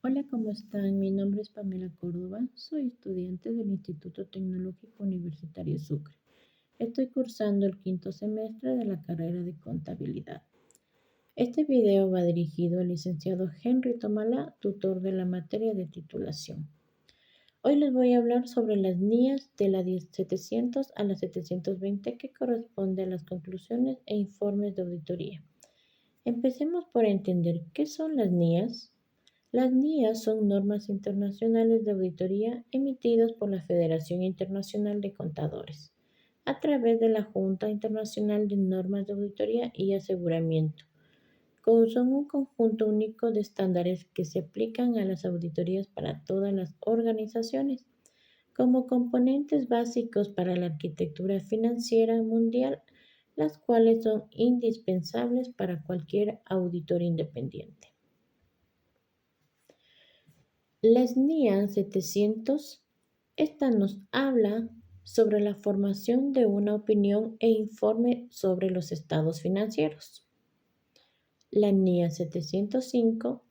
Hola, ¿cómo están? Mi nombre es Pamela Córdoba, soy estudiante del Instituto Tecnológico Universitario Sucre. Estoy cursando el quinto semestre de la carrera de contabilidad. Este video va dirigido al licenciado Henry Tomalá, tutor de la materia de titulación. Hoy les voy a hablar sobre las NIAs de la 700 a la 720 que corresponde a las conclusiones e informes de auditoría. Empecemos por entender qué son las NIAs. Las NIAs son normas internacionales de auditoría emitidas por la Federación Internacional de Contadores a través de la Junta Internacional de Normas de Auditoría y Aseguramiento. Son un conjunto único de estándares que se aplican a las auditorías para todas las organizaciones como componentes básicos para la arquitectura financiera mundial, las cuales son indispensables para cualquier auditor independiente. Las NIA 700, esta nos habla sobre la formación de una opinión e informe sobre los estados financieros. La NIA 705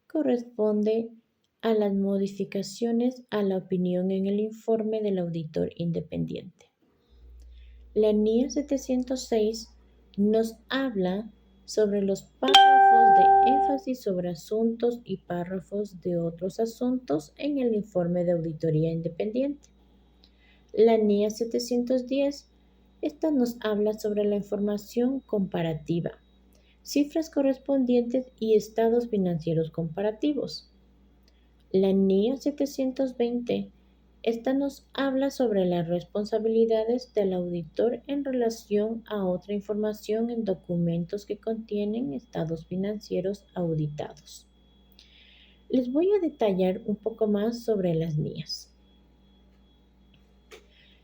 corresponde a las modificaciones a la opinión en el informe del auditor independiente. La NIA 706 nos habla sobre los párrafos de énfasis sobre asuntos y párrafos de otros asuntos en el informe de auditoría independiente. La NIA 710, esta nos habla sobre la información comparativa, cifras correspondientes y estados financieros comparativos. La NIA 720, esta nos habla sobre las responsabilidades del auditor en relación a otra información en documentos que contienen estados financieros auditados. Les voy a detallar un poco más sobre las NIAs.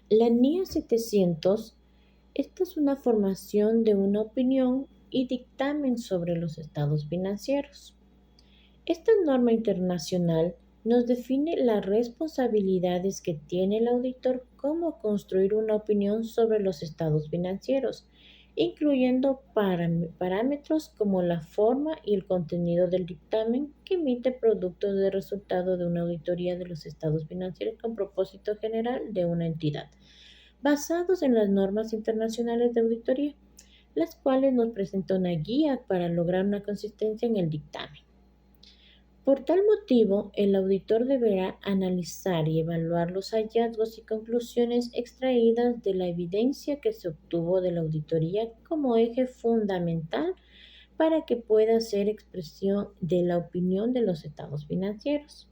La NIA 700, esta es una formación de una opinión y dictamen sobre los estados financieros. Esta norma internacional nos define las responsabilidades que tiene el auditor como construir una opinión sobre los estados financieros, incluyendo parámetros como la forma y el contenido del dictamen que emite producto de resultado de una auditoría de los estados financieros con propósito general de una entidad, basados en las normas internacionales de auditoría, las cuales nos presentan una guía para lograr una consistencia en el dictamen. Por tal motivo, el auditor deberá analizar y evaluar los hallazgos y conclusiones extraídas de la evidencia que se obtuvo de la auditoría como eje fundamental para que pueda ser expresión de la opinión de los estados financieros.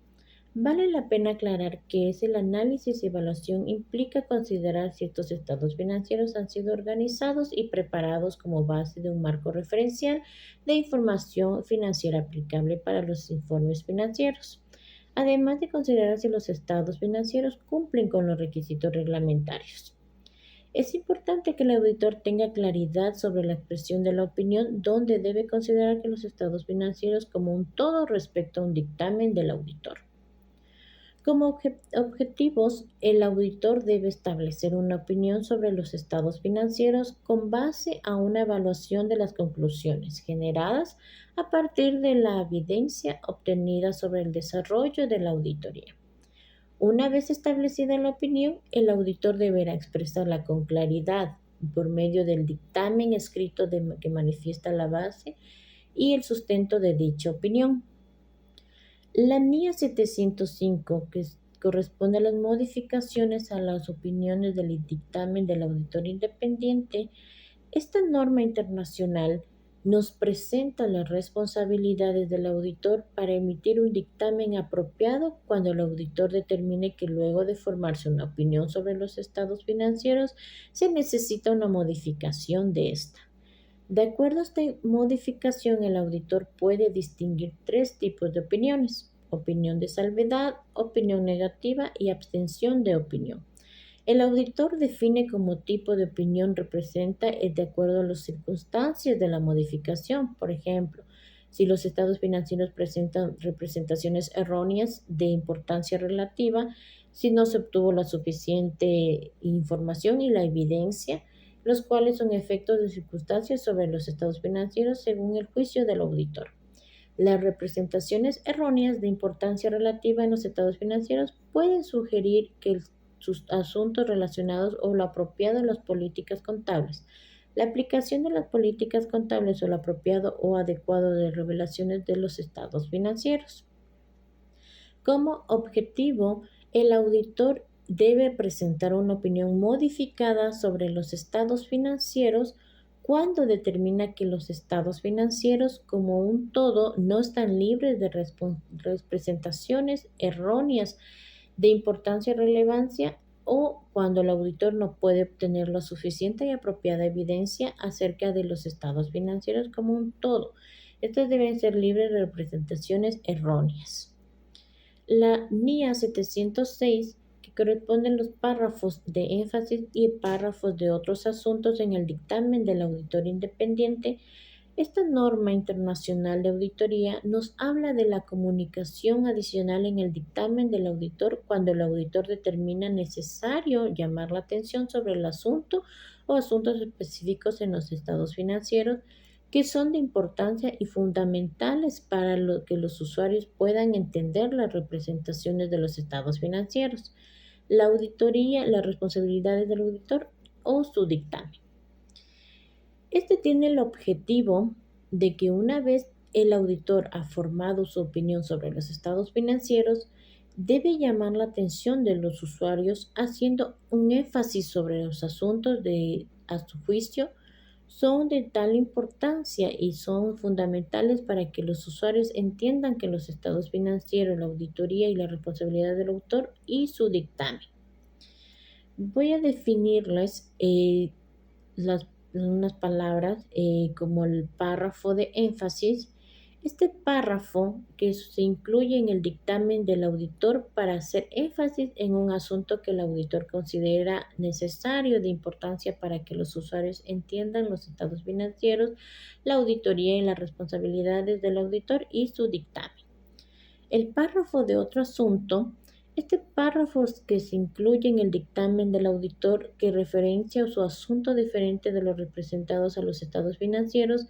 Vale la pena aclarar que el análisis y evaluación implica considerar si estos estados financieros han sido organizados y preparados como base de un marco referencial de información financiera aplicable para los informes financieros, además de considerar si los estados financieros cumplen con los requisitos reglamentarios. Es importante que el auditor tenga claridad sobre la expresión de la opinión, donde debe considerar que los estados financieros como un todo respecto a un dictamen del auditor. Como objetivos, el auditor debe establecer una opinión sobre los estados financieros con base a una evaluación de las conclusiones generadas a partir de la evidencia obtenida sobre el desarrollo de la auditoría. Una vez establecida la opinión, el auditor deberá expresarla con claridad por medio del dictamen escrito que manifiesta la base y el sustento de dicha opinión. La NIA 705, que corresponde a las modificaciones a las opiniones del dictamen del auditor independiente, esta norma internacional nos presenta las responsabilidades del auditor para emitir un dictamen apropiado cuando el auditor determine que luego de formarse una opinión sobre los estados financieros se necesita una modificación de esta. De acuerdo a esta modificación, el auditor puede distinguir tres tipos de opiniones: opinión de salvedad, opinión negativa y abstención de opinión. El auditor define como tipo de opinión representa de acuerdo a las circunstancias de la modificación. Por ejemplo, si los estados financieros presentan representaciones erróneas de importancia relativa, si no se obtuvo la suficiente información y la evidencia, los cuales son efectos de circunstancias sobre los estados financieros según el juicio del auditor. Las representaciones erróneas de importancia relativa en los estados financieros pueden sugerir que sus asuntos relacionados o lo apropiado en las políticas contables. La aplicación de las políticas contables o lo apropiado o adecuado de revelaciones de los estados financieros. Como objetivo, el auditor debe presentar una opinión modificada sobre los estados financieros cuando determina que los estados financieros como un todo no están libres de representaciones erróneas de importancia y relevancia, o cuando el auditor no puede obtener la suficiente y apropiada evidencia acerca de los estados financieros como un todo. Estos deben ser libres de representaciones erróneas. La NIA 706, que corresponden los párrafos de énfasis y párrafos de otros asuntos en el dictamen del auditor independiente. Esta norma internacional de auditoría nos habla de la comunicación adicional en el dictamen del auditor cuando el auditor determina necesario llamar la atención sobre el asunto o asuntos específicos en los estados financieros que son de importancia y fundamentales para que los usuarios puedan entender las representaciones de los estados financieros, la auditoría, las responsabilidades del auditor o su dictamen. Este tiene el objetivo de que una vez el auditor ha formado su opinión sobre los estados financieros, debe llamar la atención de los usuarios haciendo un énfasis sobre los asuntos de, a su juicio, son de tal importancia y son fundamentales para que los usuarios entiendan que los estados financieros, la auditoría y la responsabilidad del autor y su dictamen. Voy a definirles unas palabras como el párrafo de énfasis. Este párrafo que se incluye en el dictamen del auditor para hacer énfasis en un asunto que el auditor considera necesario de importancia para que los usuarios entiendan los estados financieros, la auditoría y las responsabilidades del auditor y su dictamen. El párrafo de otro asunto. Este párrafo que se incluye en el dictamen del auditor que referencia a su asunto diferente de los representados a los estados financieros,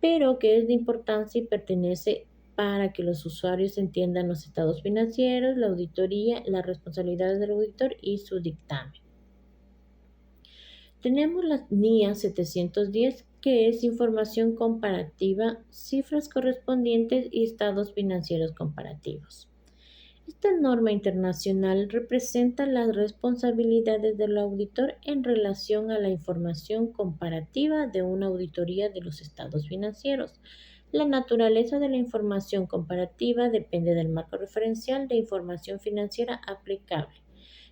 pero que es de importancia y pertenece para que los usuarios entiendan los estados financieros, la auditoría, las responsabilidades del auditor y su dictamen. Tenemos la NIA 710, que es información comparativa, cifras correspondientes y estados financieros comparativos. Esta norma internacional representa las responsabilidades del auditor en relación a la información comparativa de una auditoría de los estados financieros. La naturaleza de la información comparativa depende del marco referencial de información financiera aplicable,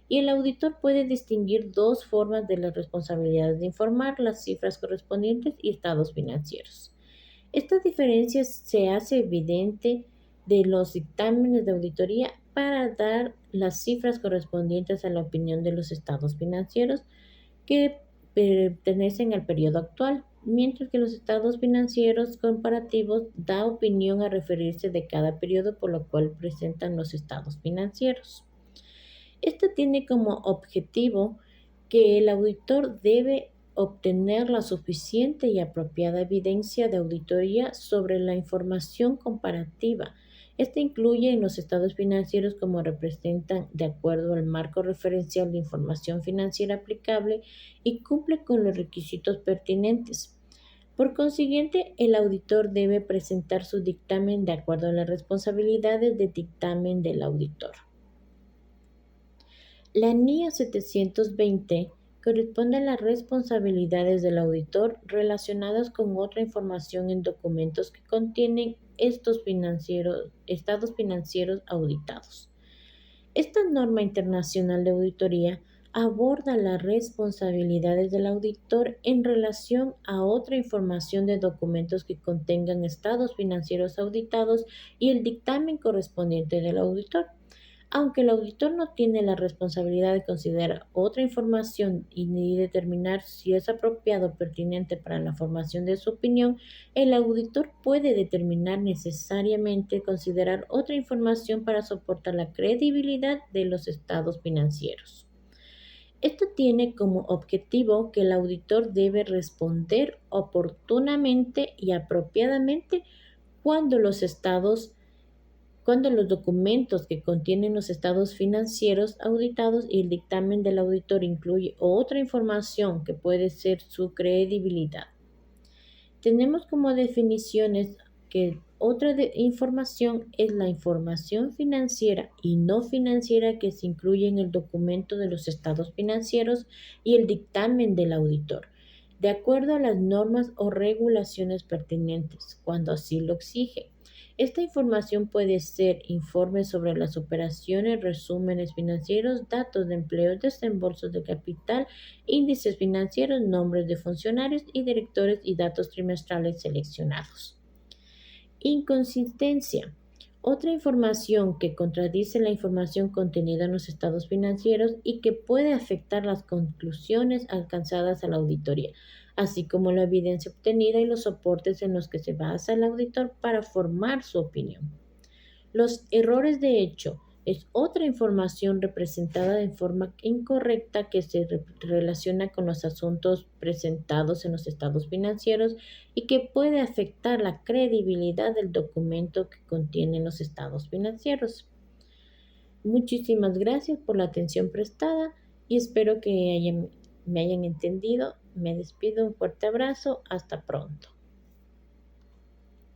y el auditor puede distinguir dos formas de las responsabilidades de informar: las cifras correspondientes y estados financieros. Esta diferencia se hace evidente de los dictámenes de auditoría para dar las cifras correspondientes a la opinión de los estados financieros que pertenecen al periodo actual, mientras que los estados financieros comparativos da opinión a referirse de cada periodo por lo cual presentan los estados financieros. Esto tiene como objetivo que el auditor debe obtener la suficiente y apropiada evidencia de auditoría sobre la información comparativa. Esta incluye en los estados financieros como representan de acuerdo al marco referencial de información financiera aplicable y cumple con los requisitos pertinentes. Por consiguiente, el auditor debe presentar su dictamen de acuerdo a las responsabilidades de dictamen del auditor. La NIA 720 corresponde a las responsabilidades del auditor relacionadas con otra información en documentos que contienen estados financieros auditados. Esta norma internacional de auditoría aborda las responsabilidades del auditor en relación a otra información de documentos que contengan estados financieros auditados y el dictamen correspondiente del auditor. Aunque el auditor no tiene la responsabilidad de considerar otra información y ni determinar si es apropiado o pertinente para la formación de su opinión, el auditor puede determinar necesariamente considerar otra información para soportar la credibilidad de los estados financieros. Esto tiene como objetivo que el auditor debe responder oportunamente y apropiadamente cuando los estados cuando los documentos que contienen los estados financieros auditados y el dictamen del auditor incluye otra información que puede ser su credibilidad. Tenemos como definiciones que información es la información financiera y no financiera que se incluye en el documento de los estados financieros y el dictamen del auditor, de acuerdo a las normas o regulaciones pertinentes, cuando así lo exige. Esta información puede ser informes sobre las operaciones, resúmenes financieros, datos de empleo, desembolsos de capital, índices financieros, nombres de funcionarios y directores y datos trimestrales seleccionados. Inconsistencia. Otra información que contradice la información contenida en los estados financieros y que puede afectar las conclusiones alcanzadas a la auditoría, así como la evidencia obtenida y los soportes en los que se basa el auditor para formar su opinión. Los errores de hecho es otra información representada de forma incorrecta que se relaciona con los asuntos presentados en los estados financieros y que puede afectar la credibilidad del documento que contiene los estados financieros. Muchísimas gracias por la atención prestada y espero que me hayan entendido. Me despido, un fuerte abrazo, hasta pronto.